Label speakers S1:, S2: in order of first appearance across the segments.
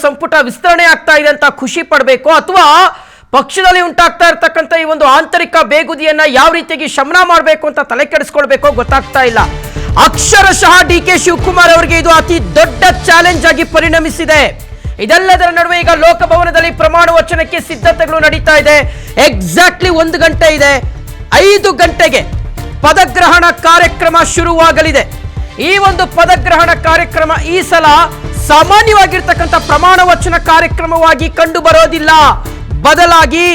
S1: ಸಂಪುಟ ವಿಸ್ತರಣೆ ಆಗ್ತಾ ಇದೆ ಅಂತ ಖುಷಿ ಪಡಬೇಕು ಅಥವಾ ಪಕ್ಷದಲ್ಲಿ ಉಂಟಾಗ್ತಾ ಇರತಕ್ಕಂತ ಈ ಒಂದು ಆಂತರಿಕ ಬೇಗುದಿಯನ್ನ ಯಾವ ರೀತಿಯಾಗಿ ಶಮನ ಮಾಡಬೇಕು ಅಂತ ತಲೆ ಕೆಡಿಸ್ಕೊಳ್ಬೇಕೋ ಗೊತ್ತಾಗ್ತಾ ಇಲ್ಲ. ಅಕ್ಷರಶಃ ಡಿ.ಕೆ. ಶಿವಕುಮಾರ್ ಅವರಿಗೆ ಇದು ಅತಿ ದೊಡ್ಡ ಚಾಲೆಂಜ್ ಆಗಿ ಪರಿಣಮಿಸಿದೆ. ಇದೆಲ್ಲದರ ನಡುವೆ ಈಗ ಲೋಕಭವನದಲ್ಲಿ ಪ್ರಮಾಣ ವಚನಕ್ಕೆ ಸಿದ್ಧತೆಗಳು ನಡೀತಾ ಇದೆ. ಎಕ್ಸಾಕ್ಟ್ಲಿ 1 ಗಂಟೆ ಇದೆ. 5 ಗಂಟೆಗೆ ಪದಗ್ರಹಣ ಕಾರ್ಯಕ್ರಮ ಶುರುವಾಗಲಿದೆ. ಈ ಒಂದು ಪದಗ್ರಹಣ ಕಾರ್ಯಕ್ರಮ ಈ ಸಲ ಸಾಮಾನ್ಯವಾಗಿರ್ತಕ್ಕಂಥ ಪ್ರಮಾಣ ವಚನ ಕಾರ್ಯಕ್ರಮವಾಗಿ ಕಂಡು ಬರೋದಿಲ್ಲ. ಬದಲಾಗಿ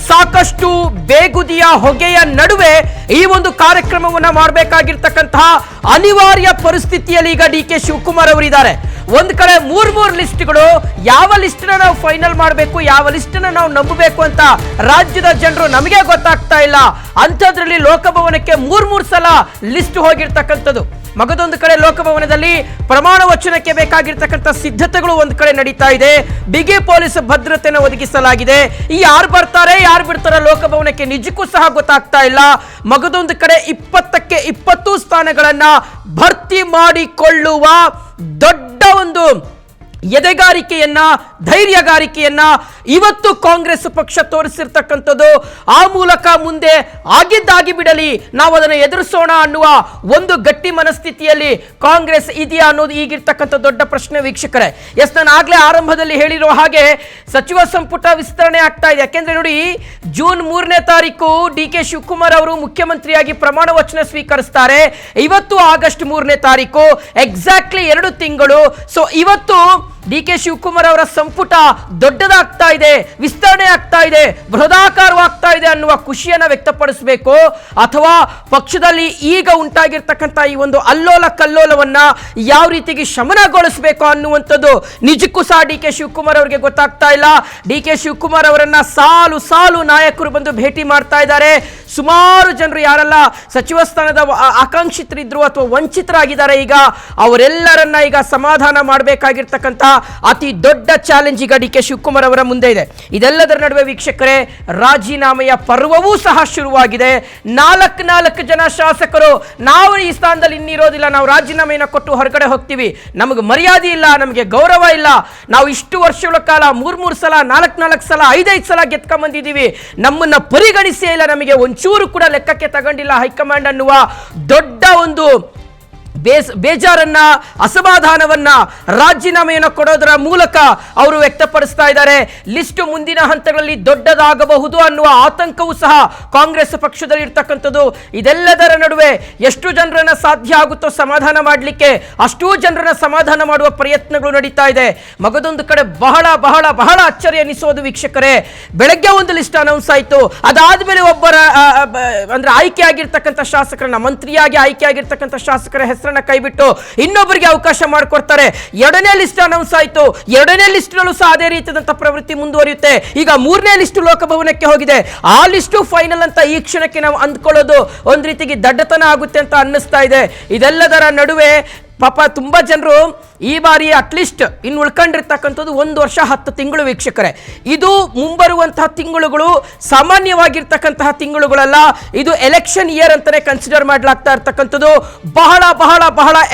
S1: ಸಾಕಷ್ಟು ಬೇಗುದಿಯ ಹೊಗೆಯ ನಡುವೆ ಈ ಒಂದು ಕಾರ್ಯಕ್ರಮವನ್ನ ಮಾಡಬೇಕಾಗಿರ್ತಕ್ಕಂತಹ ಅನಿವಾರ್ಯ ಪರಿಸ್ಥಿತಿಯಲ್ಲಿ ಈಗ ಡಿ.ಕೆ. ಶಿವಕುಮಾರ್ ಅವರಿದ್ದಾರೆ. ಒಂದ್ ಕಡೆ ಮೂರ್ ಲಿಸ್ಟ್ಗಳು, ಯಾವ ಲಿಸ್ಟ್ ನಾವು ಫೈನಲ್ ಮಾಡಬೇಕು, ಯಾವ ಲಿಸ್ಟ್ ನಾವು ನಂಬಬೇಕು ಅಂತ ರಾಜ್ಯದ ಜನರು ನಮಗೆ ಗೊತ್ತಾಗ್ತಾ ಇಲ್ಲ. ಅಂಥದ್ರಲ್ಲಿ ಲೋಕಭವನಕ್ಕೆ ಮೂರ್ ಸಲ ಲಿಸ್ಟ್ ಹೋಗಿರ್ತಕ್ಕಂಥದ್ದು. ಮಗದೊಂದು ಕಡೆ ಲೋಕಭವನದಲ್ಲಿ ಪ್ರಮಾಣ ವಚನಕ್ಕೆ ಬೇಕಾಗಿರ್ತಕ್ಕಂಥ ಸಿದ್ಧತೆಗಳು ಒಂದು ಕಡೆ ನಡೀತಾ ಇದೆ. ಬಿಗಿ ಪೊಲೀಸ್ ಭದ್ರತೆಯನ್ನು ಒದಗಿಸಲಾಗಿದೆ. ಈ ಯಾರು ಬರ್ತಾರೆ ಯಾರು ಬಿಡ್ತಾರೆ ಲೋಕಭವನಕ್ಕೆ ನಿಜಕ್ಕೂ ಸಹ ಗೊತ್ತಾಗ್ತಾ ಇಲ್ಲ. ಮಗದೊಂದು ಕಡೆ 20ಕ್ಕೆ 20 ಸ್ಥಾನಗಳನ್ನ ಭರ್ತಿ ಮಾಡಿಕೊಳ್ಳುವ ದೊಡ್ಡ ಒಂದು ಎದೆಗಾರಿಕೆಯನ್ನ, ಧೈರ್ಯಗಾರಿಕೆಯನ್ನ ಇವತ್ತು ಕಾಂಗ್ರೆಸ್ ಪಕ್ಷ ತೋರಿಸಿರ್ತಕ್ಕಂಥದ್ದು. ಆ ಮೂಲಕ ಮುಂದೆ ಆಗಿದ್ದಾಗಿ ಬಿಡಲಿ, ನಾವು ಅದನ್ನು ಎದುರಿಸೋಣ ಅನ್ನುವ ಒಂದು ಗಟ್ಟಿ ಮನಸ್ಥಿತಿಯಲ್ಲಿ ಕಾಂಗ್ರೆಸ್ ಇದೆಯಾ ಅನ್ನೋದು ಈಗಿರ್ತಕ್ಕಂಥ ದೊಡ್ಡ ಪ್ರಶ್ನೆ ವೀಕ್ಷಕರೇ. ನಾನು ಆಗ್ಲೇ ಆರಂಭದಲ್ಲಿ ಹೇಳಿರೋ ಹಾಗೆ ಸಚಿವ ಸಂಪುಟ ವಿಸ್ತರಣೆ ಆಗ್ತಾ ಇದೆ. ಯಾಕೆಂದ್ರೆ ನೋಡಿ, ಜೂನ್ 3ನೇ ತಾರೀಕು ಡಿ.ಕೆ. ಶಿವಕುಮಾರ್ ಅವರು ಮುಖ್ಯಮಂತ್ರಿಯಾಗಿ ಪ್ರಮಾಣ ವಚನ ಸ್ವೀಕರಿಸ್ತಾರೆ. ಇವತ್ತು ಆಗಸ್ಟ್ 3ನೇ ತಾರೀಕು, ಎಕ್ಸಾಕ್ಟ್ಲಿ 2 ತಿಂಗಳು. ಸೊ ಇವತ್ತು ಡಿ.ಕೆ. ಶಿವಕುಮಾರ್ ಅವರ ಸಂಪುಟ ದೊಡ್ಡದಾಗ್ತಾ ಇದೆ, ವಿಸ್ತರಣೆ ಆಗ್ತಾ ಇದೆ, ಬೃಹದಾಕಾರವಾಗ್ತಾ ಇದೆ ಅನ್ನುವ ಖುಷಿಯನ್ನ ವ್ಯಕ್ತಪಡಿಸಬೇಕು, ಅಥವಾ ಪಕ್ಷದಲ್ಲಿ ಈಗ ಉಂಟಾಗಿರ್ತಕ್ಕಂಥ ಈ ಒಂದು ಅಲ್ಲೋಲ ಕಲ್ಲೋಲವನ್ನ ಯಾವ ರೀತಿಗೆ ಶಮನಗೊಳಿಸಬೇಕು ಅನ್ನುವಂಥದ್ದು ನಿಜಕ್ಕೂ ಸಹ ಡಿ.ಕೆ. ಶಿವಕುಮಾರ್ ಅವರಿಗೆ ಗೊತ್ತಾಗ್ತಾ ಇಲ್ಲ. ಡಿ.ಕೆ. ಶಿವಕುಮಾರ್ ಅವರನ್ನ ಸಾಲು ನಾಯಕರು ಬಂದು ಭೇಟಿ ಮಾಡ್ತಾ ಇದ್ದಾರೆ. ಸುಮಾರು ಜನರು ಯಾರೆಲ್ಲ ಸಚಿವ ಸ್ಥಾನದ ಆಕಾಂಕ್ಷಿತರಿದ್ರು ಅಥವಾ ವಂಚಿತರಾಗಿದ್ದಾರೆ, ಈಗ ಅವರೆಲ್ಲರನ್ನ ಈಗ ಸಮಾಧಾನ ಮಾಡಬೇಕಾಗಿರ್ತಕ್ಕಂಥ ಅತಿ ದೊಡ್ಡ ಚಾಲೆಂಜ್ ಈಗ ಡಿ.ಕೆ. ಶಿವಕುಮಾರ್ ಅವರ ಮುಂದೆ ಇದೆ. ಇದೆಲ್ಲದರ ನಡುವೆ ವೀಕ್ಷಕರೇ, ರಾಜೀನಾಮೆಯ ಪರ್ವವೂ ಸಹ ಶುರುವಾಗಿದೆ. 4 ಜನ ಶಾಸಕರು ನಾವು ಈ ಸ್ಥಾನದಲ್ಲಿ ಇನ್ನಿರೋದಿಲ್ಲ, ನಾವು ರಾಜೀನಾಮೆಯನ್ನು ಕೊಟ್ಟು ಹೊರಗಡೆ ಹೋಗ್ತೀವಿ, ನಮಗೆ ಮರ್ಯಾದೆ ಇಲ್ಲ, ನಮಗೆ ಗೌರವ ಇಲ್ಲ, ನಾವು ಇಷ್ಟು ವರ್ಷಗಳ ಕಾಲ 3 ಸಲ 4 ಸಲ 5 ಸಲ ಗೆದ್ಕೊಂಡ್ಬಂದಿದ್ದೀವಿ, ನಮ್ಮನ್ನ ಪರಿಗಣಿಸೇ ಇಲ್ಲ, ನಮಗೆ ಒಂಚೂರು ಕೂಡ ಲೆಕ್ಕಕ್ಕೆ ತಗೊಂಡಿಲ್ಲ ಹೈಕಮಾಂಡ್ ಅನ್ನುವ ದೊಡ್ಡ ಒಂದು ಬೇಜಾರನ್ನ, ಅಸಮಾಧಾನವನ್ನ ರಾಜೀನಾಮೆಯನ್ನು ಕೊಡೋದರ ಮೂಲಕ ಅವರು ವ್ಯಕ್ತಪಡಿಸ್ತಾ ಇದ್ದಾರೆ. ಲಿಸ್ಟ್ ಮುಂದಿನ ಹಂತಗಳಲ್ಲಿ ದೊಡ್ಡದಾಗಬಹುದು ಅನ್ನುವ ಆತಂಕವೂ ಸಹ ಕಾಂಗ್ರೆಸ್ ಪಕ್ಷದಲ್ಲಿ ಇರ್ತಕ್ಕಂಥದ್ದು. ಇದೆಲ್ಲದರ ನಡುವೆ ಎಷ್ಟು ಜನರನ್ನ ಸಾಧ್ಯ ಆಗುತ್ತೋ ಸಮಾಧಾನ ಮಾಡಲಿಕ್ಕೆ ಅಷ್ಟೂ ಜನರನ್ನ ಸಮಾಧಾನ ಮಾಡುವ ಪ್ರಯತ್ನಗಳು ನಡೀತಾ ಇದೆ. ಮಗದೊಂದು ಕಡೆ ಬಹಳ ಅಚ್ಚರಿ ಎನಿಸೋದು ವೀಕ್ಷಕರೇ, ಬೆಳಗ್ಗೆ ಒಂದು ಲಿಸ್ಟ್ ಅನೌನ್ಸ್ ಆಯಿತು, ಅದಾದ್ಮೇಲೆ ಒಬ್ಬರ ಅಂದ್ರೆ ಆಯ್ಕೆ ಆಗಿರ್ತಕ್ಕಂಥ ಶಾಸಕರನ್ನ, ಮಂತ್ರಿಯಾಗಿ ಆಯ್ಕೆ ಆಗಿರ್ತಕ್ಕಂಥ ಶಾಸಕರ ಹೆಸರನ್ನ ಕೈಬಿಟ್ಟು ಇನ್ನೊಬ್ಬರಿಗೆ ಅವಕಾಶ ಮಾಡಿಕೊಡ್ತಾರೆ. 2ನೇ ಲಿಸ್ಟ್ ಅನೌನ್ಸ್ ಆಯಿತು, 2ನೇ ಲಿಸ್ಟ್ನಲ್ಲೂ ಸಹ ಅದೇ ರೀತಿಯಾದಂಥ ಪ್ರವೃತ್ತಿ ಮುಂದುವರಿಯುತ್ತೆ. ಈಗ 3ನೇ ಲಿಸ್ಟ್ ಲೋಕಭವನಕ್ಕೆ ಹೋಗಿದೆ. ಆ ಲಿಸ್ಟು ಫೈನಲ್ ಅಂತ ಈ ಕ್ಷಣಕ್ಕೆ ನಾವು ಅಂದ್ಕೊಳ್ಳೋದು ಒಂದು ರೀತಿಗೆ ದಡ್ಡತನ ಆಗುತ್ತೆ ಅಂತ ಅನ್ನಿಸ್ತಾ ಇದೆ. ಇದೆಲ್ಲದರ ನಡುವೆ ಪಾಪ ತುಂಬಾ ಜನರು ಈ ಬಾರಿ ಅಟ್ಲೀಸ್ಟ್ ಇನ್ನು ಉಳ್ಕೊಂಡಿರ್ತಕ್ಕಂಥದ್ದು 1 ವರ್ಷ 10 ತಿಂಗಳು ವೀಕ್ಷಕರೇ. ಇದು ಮುಂಬರುವಂತಹ ತಿಂಗಳುಗಳು ಸಾಮಾನ್ಯವಾಗಿರ್ತಕ್ಕಂತಹ ತಿಂಗಳುಗಳಲ್ಲ, ಇದು ಎಲೆಕ್ಷನ್ ಇಯರ್ ಅಂತಾನೆ ಕನ್ಸಿಡರ್ ಮಾಡಲಾಗ್ತಾ ಇರ್ತಕ್ಕಂಥದ್ದು. ಬಹಳ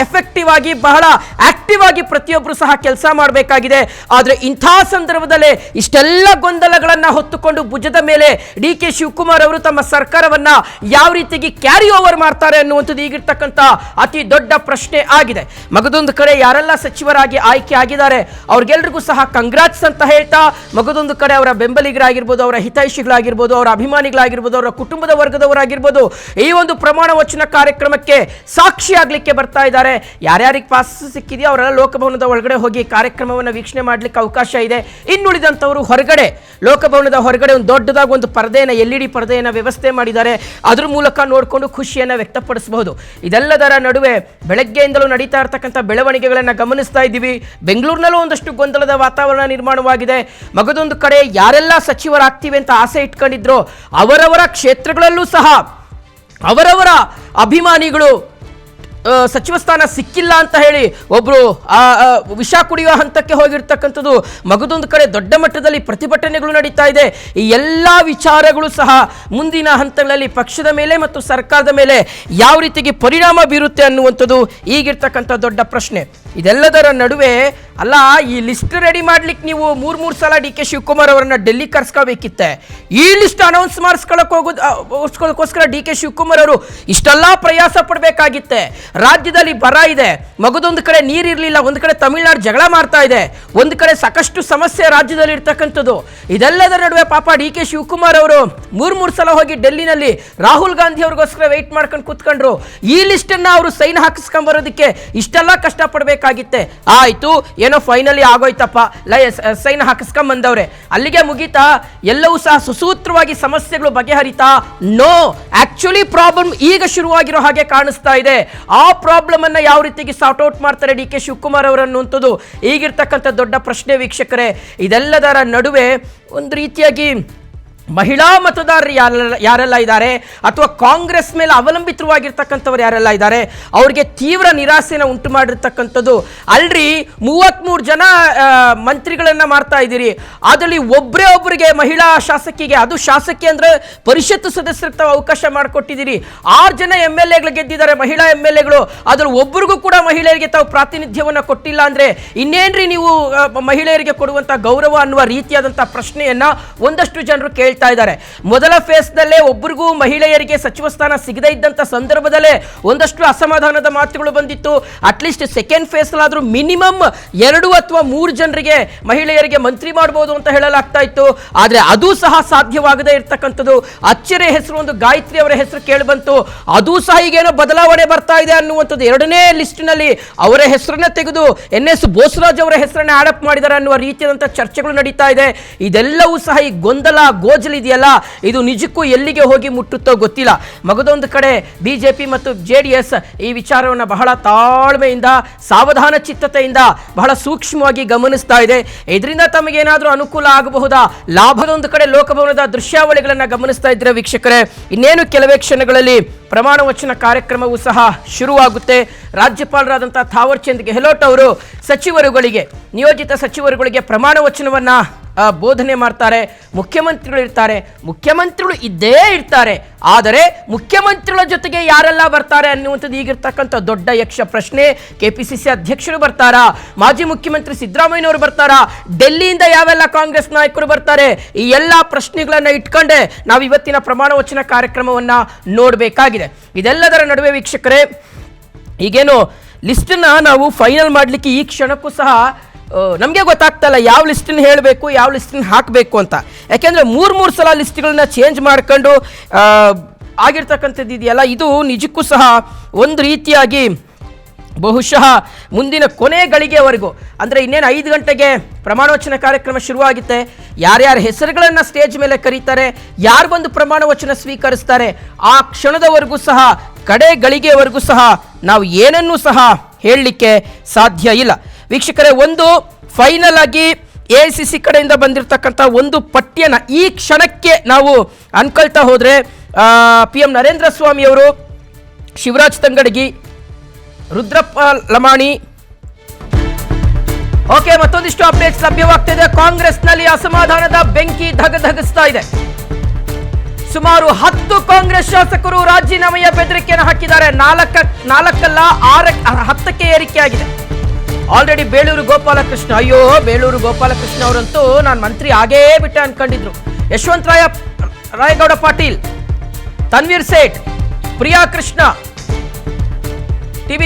S1: ಎಫೆಕ್ಟಿವ್ ಆಗಿ, ಬಹಳ ಆಕ್ಟಿವ್ ಆಗಿ ಪ್ರತಿಯೊಬ್ಬರು ಸಹ ಕೆಲಸ ಮಾಡಬೇಕಾಗಿದೆ. ಆದರೆ ಇಂಥ ಸಂದರ್ಭದಲ್ಲೇ ಇಷ್ಟೆಲ್ಲ ಗೊಂದಲಗಳನ್ನ ಹೊತ್ತುಕೊಂಡು ಭುಜದ ಮೇಲೆ ಡಿ.ಕೆ. ಶಿವಕುಮಾರ್ ಅವರು ತಮ್ಮ ಸರ್ಕಾರವನ್ನ ಯಾವ ರೀತಿಯಾಗಿ ಕ್ಯಾರಿ ಓವರ್ ಮಾಡ್ತಾರೆ ಅನ್ನುವಂಥದ್ದು ಈಗಿರ್ತಕ್ಕಂಥ ಅತಿ ದೊಡ್ಡ ಪ್ರಶ್ನೆ ಆಗಿದೆ. ಮಗದೊಂದು ಕಡೆ ಯಾರೆಲ್ಲ ಸಚಿವರಾಗಿ ಆಯ್ಕೆ ಆಗಿದ್ದಾರೆ ಅವ್ರಿಗೆಲ್ರಿಗೂ ಸಹ ಕಂಗ್ರಾಟ್ಸ್ ಅಂತ ಹೇಳ್ತಾ, ಮಗದೊಂದು ಕಡೆ ಅವರ ಬೆಂಬಲಿಗರಾಗಿರ್ಬೋದು, ಅವರ ಹಿತೈಷಿಗಳಾಗಿರ್ಬೋದು, ಅವರ ಅಭಿಮಾನಿಗಳಾಗಿರ್ಬೋದು, ಅವರ ಕುಟುಂಬದ ವರ್ಗದವರಾಗಿರ್ಬೋದು, ಈ ಒಂದು ಪ್ರಮಾಣ ವಚನ ಕಾರ್ಯಕ್ರಮಕ್ಕೆ ಸಾಕ್ಷಿ ಆಗ್ಲಿಕ್ಕೆ ಬರ್ತಾ ಇದ್ದಾರೆ. ಯಾರ್ಯಾರಿಗೆ ಪಾಸ್ ಸಿಕ್ಕಿದೆಯೋ ಅವರೆಲ್ಲ ಲೋಕಭವನದ ಒಳಗಡೆ ಹೋಗಿ ಕಾರ್ಯಕ್ರಮವನ್ನು ವೀಕ್ಷಣೆ ಮಾಡ್ಲಿಕ್ಕೆ ಅವಕಾಶ ಇದೆ. ಇನ್ನುಳಿದಂಥವರು ಹೊರಗಡೆ, ಲೋಕಭವನದ ಹೊರಗಡೆ ಒಂದು ದೊಡ್ಡದಾಗಿ ಒಂದು ಪರದೆಯನ್ನು, LED ಪರದೆಯನ್ನು ವ್ಯವಸ್ಥೆ ಮಾಡಿದ್ದಾರೆ. ಅದ್ರ ಮೂಲಕ ನೋಡಿಕೊಂಡು ಖುಷಿಯನ್ನು ವ್ಯಕ್ತಪಡಿಸಬಹುದು. ಇದೆಲ್ಲದರ ನಡುವೆ ಬೆಳಗ್ಗೆಯಿಂದಲೂ ನಡೀತಾ ಇರತಕ್ಕಂಥ ಬೆಳವಣಿಗೆಗಳನ್ನು ಗಮನಿಸ್ತಾ ಇದ್ದೀವಿ. ಬೆಂಗಳೂರಿನಲ್ಲೂ ಒಂದಷ್ಟು ಗೊಂದಲದ ವಾತಾವರಣ ನಿರ್ಮಾಣವಾಗಿದೆ. ಮಗದೊಂದು ಕಡೆ ಯಾರೆಲ್ಲ ಸಚಿವರಾಗ್ತೀವಿ ಅಂತ ಆಸೆ ಇಟ್ಕೊಂಡಿದ್ರು ಅವರವರ ಕ್ಷೇತ್ರಗಳಲ್ಲೂ ಸಹ ಅವರವರ ಅಭಿಮಾನಿಗಳು ಸಚಿವ ಸ್ಥಾನ ಸಿಕ್ಕಿಲ್ಲ ಅಂತ ಹೇಳಿ ಒಬ್ರು ವಿಷ ಕುಡಿಯುವ ಹಂತಕ್ಕೆ ಹೋಗಿರ್ತಕ್ಕಂಥದ್ದು. ಮಗದೊಂದು ಕಡೆ ದೊಡ್ಡ ಮಟ್ಟದಲ್ಲಿ ಪ್ರತಿಭಟನೆಗಳು ನಡೀತಾ ಇದೆ. ಈ ಎಲ್ಲ ವಿಚಾರಗಳು ಸಹ ಮುಂದಿನ ಹಂತಗಳಲ್ಲಿ ಪಕ್ಷದ ಮೇಲೆ ಮತ್ತು ಸರ್ಕಾರದ ಮೇಲೆ ಯಾವ ರೀತಿಗೆ ಪರಿಣಾಮ ಬೀರುತ್ತೆ ಅನ್ನುವಂಥದ್ದು ಈಗಿರ್ತಕ್ಕಂಥ ದೊಡ್ಡ ಪ್ರಶ್ನೆ. ಇದೆಲ್ಲದರ ನಡುವೆ ಅಲ್ಲ, ಈ ಲಿಸ್ಟ್ ರೆಡಿ ಮಾಡ್ಲಿಕ್ಕೆ ನೀವು ಮೂರು ಸಲ ಡಿ ಕೆ ಶಿವಕುಮಾರ್ ಅವರನ್ನ ಡೆಲ್ಲಿ ಕರ್ಸ್ಕೋಬೇಕಿತ್ತೆ. ಈ ಲಿಸ್ಟ್ ಅನೌನ್ಸ್ ಮಾಡಿಸ್ಕೊಳ್ಳೋಕ್ಕೋಸ್ಕರ ಡಿ ಕೆ ಶಿವಕುಮಾರ್ ಅವರು ಇಷ್ಟೆಲ್ಲ ಪ್ರಯಾಸ ಪಡಬೇಕಾಗಿತ್ತೆ. ರಾಜ್ಯದಲ್ಲಿ ಬರ ಇದೆ, ಮಗದೊಂದು ಕಡೆ ನೀರಿರಲಿಲ್ಲ, ಒಂದು ಕಡೆ ತಮಿಳುನಾಡು ಜಗಳ ಮಾಡ್ತಾ ಇದೆ, ಒಂದು ಕಡೆ ಸಾಕಷ್ಟು ಸಮಸ್ಯೆ ರಾಜ್ಯದಲ್ಲಿ ಇರ್ತಕ್ಕಂಥದ್ದು. ಇದೆಲ್ಲದರ ನಡುವೆ ಪಾಪ ಡಿ ಕೆ ಶಿವಕುಮಾರ್ ಅವರು ಮೂರು ಸಲ ಹೋಗಿ ಡೆಲ್ಲಿನಲ್ಲಿ ರಾಹುಲ್ ಗಾಂಧಿ ಅವ್ರಿಗೋಸ್ಕರ ವೆಯ್ಟ್ ಮಾಡ್ಕೊಂಡು ಕೂತ್ಕೊಂಡ್ರು. ಈ ಲಿಸ್ಟ್ ಅನ್ನ ಅವರು ಸೈನ್ ಹಾಕಿಸ್ಕೊಂಡ್ ಬರೋದಕ್ಕೆ ಇಷ್ಟೆಲ್ಲ ಕಷ್ಟಪಡಬೇಕಾಗಿತ್ತೆ. ಆಯ್ತು, ಏನೋ ಫೈನಲಿ ಆಗೋಯ್ತಪ್ಪ, ಸೈನ್ ಹಾಕಿಸ್ಕೊಂಡ್ ಬಂದವ್ರೆ, ಅಲ್ಲಿಗೆ ಮುಗೀತಾ? ಎಲ್ಲವೂ ಸಹ ಸುಸೂತ್ರವಾಗಿ ಸಮಸ್ಯೆಗಳು ಬಗೆಹರಿತಾ? ನೋ, ಆಕ್ಚುಲಿ ಪ್ರಾಬ್ಲಮ್ ಈಗ ಶುರುವಾಗಿರೋ ಹಾಗೆ ಕಾಣಿಸ್ತಾ ಇದೆ. ಆ ಪ್ರಾಬ್ಲಮ್ ಅನ್ನ ಯಾವ ರೀತಿಗೆ ಸಾರ್ಟ್ ಔಟ್ ಮಾಡ್ತಾರೆ ಡಿ ಕೆ ಶಿವಕುಮಾರ್ ಅವರನ್ನುವಂಥದ್ದು ಈಗಿರ್ತಕ್ಕಂಥ ದೊಡ್ಡ ಪ್ರಶ್ನೆ ವೀಕ್ಷಕರೇ. ಇದೆಲ್ಲದರ ನಡುವೆ ಒಂದು ರೀತಿಯಾಗಿ ಮಹಿಳಾ ಮತದಾರರು ಯಾರೆಲ್ಲ ಇದ್ದಾರೆ, ಅಥವಾ ಕಾಂಗ್ರೆಸ್ ಮೇಲೆ ಅವಲಂಬಿತವಾಗಿರ್ತಕ್ಕಂಥವ್ರು ಯಾರೆಲ್ಲ ಇದ್ದಾರೆ, ಅವ್ರಿಗೆ ತೀವ್ರ ನಿರಾಸೆನ ಉಂಟು ಮಾಡಿರ್ತಕ್ಕಂಥದ್ದು. ಅಲ್ರಿ 33 ಜನ ಮಂತ್ರಿಗಳನ್ನ ಮಾಡ್ತಾ ಇದ್ದೀರಿ, ಅದರಲ್ಲಿ ಒಬ್ಬರಿಗೆ ಮಹಿಳಾ ಶಾಸಕಿಗೆ, ಅದು ಶಾಸಕಿ ಅಂದ್ರೆ ಪರಿಷತ್ತು ಸದಸ್ಯರಿಗೆ ತಾವು ಅವಕಾಶ ಮಾಡಿಕೊಟ್ಟಿದ್ದೀರಿ. 6 ಜನ MLA ಗೆದ್ದಿದ್ದಾರೆ, ಮಹಿಳಾ MLA. ಅದ್ರಲ್ಲಿ ಒಬ್ಬರಿಗೂ ಕೂಡ ಮಹಿಳೆಯರಿಗೆ ತಾವು ಪ್ರಾತಿನಿಧ್ಯವನ್ನ ಕೊಟ್ಟಿಲ್ಲ ಅಂದ್ರೆ ಇನ್ನೇನ್ರಿ ನೀವು ಮಹಿಳೆಯರಿಗೆ ಕೊಡುವಂತ ಗೌರವ ಅನ್ನುವ ರೀತಿಯಾದಂಥ ಪ್ರಶ್ನೆಯನ್ನ ಒಂದಷ್ಟು ಜನರು ಕೇಳ್ತಾ ಇದ್ದಾರೆ. ಮೊದಲ ಫೇಸ್ನಲ್ಲೇ ಒಬ್ಬರಿಗೂ ಮಹಿಳೆಯರಿಗೆ ಸಚಿವ ಸ್ಥಾನ ಸಿಗದೇ ಇದ್ದಂತ ಸಂದರ್ಭದಲ್ಲೇ ಒಂದಷ್ಟು ಅಸಮಾಧಾನದ ಮಾತುಗಳು ಬಂದಿತ್ತು. ಅಟ್ಲೀಸ್ಟ್ ಸೆಕೆಂಡ್ ಫೇಸ್ಲಾದ್ರೂ ಮಿನಿಮಮ್ 2 ಅಥವಾ 3 ಜನರಿಗೆ ಮಹಿಳೆಯರಿಗೆ ಮಂತ್ರಿ ಮಾಡಬಹುದು ಅಂತ ಹೇಳಲಾಗ್ತಾ ಇತ್ತು. ಆದ್ರೆ ಅದು ಸಹ ಸಾಧ್ಯವಾಗದೇ ಇರ್ತಕ್ಕಂಥದ್ದು. ಅಚ್ಚರಿ ಹೆಸರು, ಒಂದು ಗಾಯತ್ರಿ ಅವರ ಹೆಸರು ಕೇಳಿ ಬಂತು, ಅದು ಸಹ ಈಗೇನೋ ಬದಲಾವಣೆ ಬರ್ತಾ ಇದೆ ಅನ್ನುವಂಥದ್ದು. 2ನೇ ಲಿಸ್ಟ್ ನಲ್ಲಿ ಅವರ ಹೆಸರನ್ನ ತೆಗೆದು NS ಬೋಸರಾಜ್ ಅವರ ಹೆಸರನ್ನ ಆಡಪ್ ಮಾಡಿದ್ದಾರೆ ಅನ್ನುವ ರೀತಿಯಾದಂಥ ಚರ್ಚೆಗಳು ನಡೀತಾ ಇದೆ. ಇದೆಲ್ಲವೂ ಸಹ ಈ ಗೊಂದಲ ಗೋಜಲು ಇದೆಯಲ್ಲ, ಇದು ನಿಜಕ್ಕೂ ಎಲ್ಲಿಗೆ ಹೋಗಿ ಮುಟ್ಟುತ್ತೋ ಗೊತ್ತಿಲ್ಲ. ಮಗದೊಂದು ಕಡೆ ಬಿಜೆಪಿ ಮತ್ತು JDS ಈ ವಿಚಾರವನ್ನು ಬಹಳ ತಾಳ್ಮೆಯಿಂದ, ಸಾವಧಾನ ಚಿತ್ತತೆಯಿಂದ, ಬಹಳ ಸೂಕ್ಷ್ಮವಾಗಿ ಗಮನಿಸ್ತಾ ಇದೆ. ಇದರಿಂದ ತಮಗೇನಾದರೂ ಅನುಕೂಲ ಆಗಬಹುದಾ? ಲಾಭದೊಂದು ಕಡೆ ಲೋಕಭವನದ ದೃಶ್ಯಾವಳಿಗಳನ್ನು ಗಮನಿಸ್ತಾ ಇದ್ರೆ ವೀಕ್ಷಕರೇ, ಇನ್ನೇನು ಕೆಲವೇ ಕ್ಷಣಗಳಲ್ಲಿ ಪ್ರಮಾಣ ವಚನ ಕಾರ್ಯಕ್ರಮವೂ ಸಹ ಶುರುವಾಗುತ್ತೆ. ರಾಜ್ಯಪಾಲರಾದಂತಹ ಥಾವರ್ ಚಂದ್ ಗೆಹ್ಲೋಟ್ ಅವರು ಸಚಿವರುಗಳಿಗೆ, ನಿಯೋಜಿತ ಸಚಿವರುಗಳಿಗೆ ಪ್ರಮಾಣ ವಚನವನ್ನ ಬೋಧನೆ ಮಾಡ್ತಾರೆ. ಮುಖ್ಯಮಂತ್ರಿಗಳು ಇರ್ತಾರೆ, ಮುಖ್ಯಮಂತ್ರಿಗಳು ಇದ್ದೇ ಇರ್ತಾರೆ, ಆದರೆ ಮುಖ್ಯಮಂತ್ರಿಗಳ ಜೊತೆಗೆ ಯಾರೆಲ್ಲ ಬರ್ತಾರೆ ಅನ್ನುವಂಥದ್ದು ಈಗಿರ್ತಕ್ಕಂಥ ದೊಡ್ಡ ಯಕ್ಷ ಪ್ರಶ್ನೆ. KPCC ಅಧ್ಯಕ್ಷರು ಬರ್ತಾರಾ? ಮಾಜಿ ಮುಖ್ಯಮಂತ್ರಿ ಸಿದ್ದರಾಮಯ್ಯನವರು ಬರ್ತಾರಾ? ಡೆಲ್ಲಿಯಿಂದ ಯಾವೆಲ್ಲ ಕಾಂಗ್ರೆಸ್ ನಾಯಕರು ಬರ್ತಾರೆ? ಈ ಎಲ್ಲ ಪ್ರಶ್ನೆಗಳನ್ನ ಇಟ್ಕೊಂಡೆ ನಾವು ಇವತ್ತಿನ ಪ್ರಮಾಣ ವಚನ ಕಾರ್ಯಕ್ರಮವನ್ನ ನೋಡಬೇಕಾಗಿದೆ. ಇದೆಲ್ಲದರ ನಡುವೆ ವೀಕ್ಷಕರೇ, ಈಗೇನು ಲಿಸ್ಟನ್ನ ನಾವು ಫೈನಲ್ ಮಾಡಲಿಕ್ಕೆ ಈ ಕ್ಷಣಕ್ಕೂ ಸಹ ನಮಗೆ ಗೊತ್ತಾಗ್ತಲ್ಲ ಯಾವ ಲಿಸ್ಟನ್ನು ಹೇಳಬೇಕು, ಯಾವ ಲಿಸ್ಟನ್ನು ಹಾಕಬೇಕು ಅಂತ. ಯಾಕೆಂದರೆ ಮೂರು ಸಲ ಲಿಸ್ಟ್ಗಳನ್ನ ಚೇಂಜ್ ಮಾಡ್ಕೊಂಡು ಆಗಿರ್ತಕ್ಕಂಥದ್ದು ಇದೆಯಲ್ಲ, ಇದು ನಿಜಕ್ಕೂ ಸಹ ಒಂದು ರೀತಿಯಾಗಿ ಬಹುಶಃ ಮುಂದಿನ ಕೊನೆ ಗಳಿಗೆವರೆಗೂ, ಅಂದರೆ ಇನ್ನೇನು 5 ಗಂಟೆಗೆ ಪ್ರಮಾಣವಚನ ಕಾರ್ಯಕ್ರಮ ಶುರುವಾಗುತ್ತೆ. ಯಾರ್ಯಾರ ಹೆಸರುಗಳನ್ನು ಸ್ಟೇಜ್ ಮೇಲೆ ಕರೀತಾರೆ, ಯಾರು ಬಂದು ಪ್ರಮಾಣ ವಚನ ಸ್ವೀಕರಿಸ್ತಾರೆ, ಆ ಕ್ಷಣದವರೆಗೂ ಸಹ, ಕಡೆ ಗಳಿಗೆವರೆಗೂ ಸಹ ನಾವು ಏನನ್ನೂ ಸಹ ಹೇಳಲಿಕ್ಕೆ ಸಾಧ್ಯ ಇಲ್ಲ ವೀಕ್ಷಕರೇ. ಒಂದು ಫೈನಲ್ ಆಗಿ AICC ಕಡೆಯಿಂದ ಬಂದಿರತಕ್ಕಂಥ ಒಂದು ಪಠ್ಯನ ಈ ಕ್ಷಣಕ್ಕೆ ನಾವು ಅನ್ಕೊಳ್ತಾ ಹೋದರೆ, PM ನರೇಂದ್ರ ಸ್ವಾಮಿ ಅವರು, ಶಿವರಾಜ್ ತಂಗಡಗಿ, ರುದ್ರಪ್ಪ ಲಮಾಣಿ, ಓಕೆ, ಮತ್ತೊಂದಿಷ್ಟು ಅಪ್ಡೇಟ್ಸ್ ಲಭ್ಯವಾಗ್ತಿದೆ. ಕಾಂಗ್ರೆಸ್ನಲ್ಲಿ ಅಸಮಾಧಾನದ ಬೆಂಕಿ ಧಗಧಗಿಸ್ತಾ ಇದೆ. ಸುಮಾರು 10 ಕಾಂಗ್ರೆಸ್ ಶಾಸಕರು ರಾಜೀನಾಮೆಯ ಬೆದರಿಕೆಯನ್ನು ಹಾಕಿದ್ದಾರೆ. 10ಕ್ಕೆ ಏರಿಕೆ ಆಗಿದೆ. ಆಲ್ರೆಡಿ ಬೇಳೂರು ಗೋಪಾಲಕೃಷ್ಣ, ಅಯ್ಯೋ ಬೇಳೂರು ಗೋಪಾಲಕೃಷ್ಣ ಅವರಂತೂ ನಾನು ಮಂತ್ರಿ ಆಗೇ ಬಿಟ್ಟೆ ಅನ್ಕೊಂಡಿದ್ರು. ಯಶವಂತ ರಾಯಗೌಡ ಪಾಟೀಲ್, ತನ್ವೀರ್ ಸೇಠ್, ಪ್ರಿಯಾ ಕೃಷ್ಣ,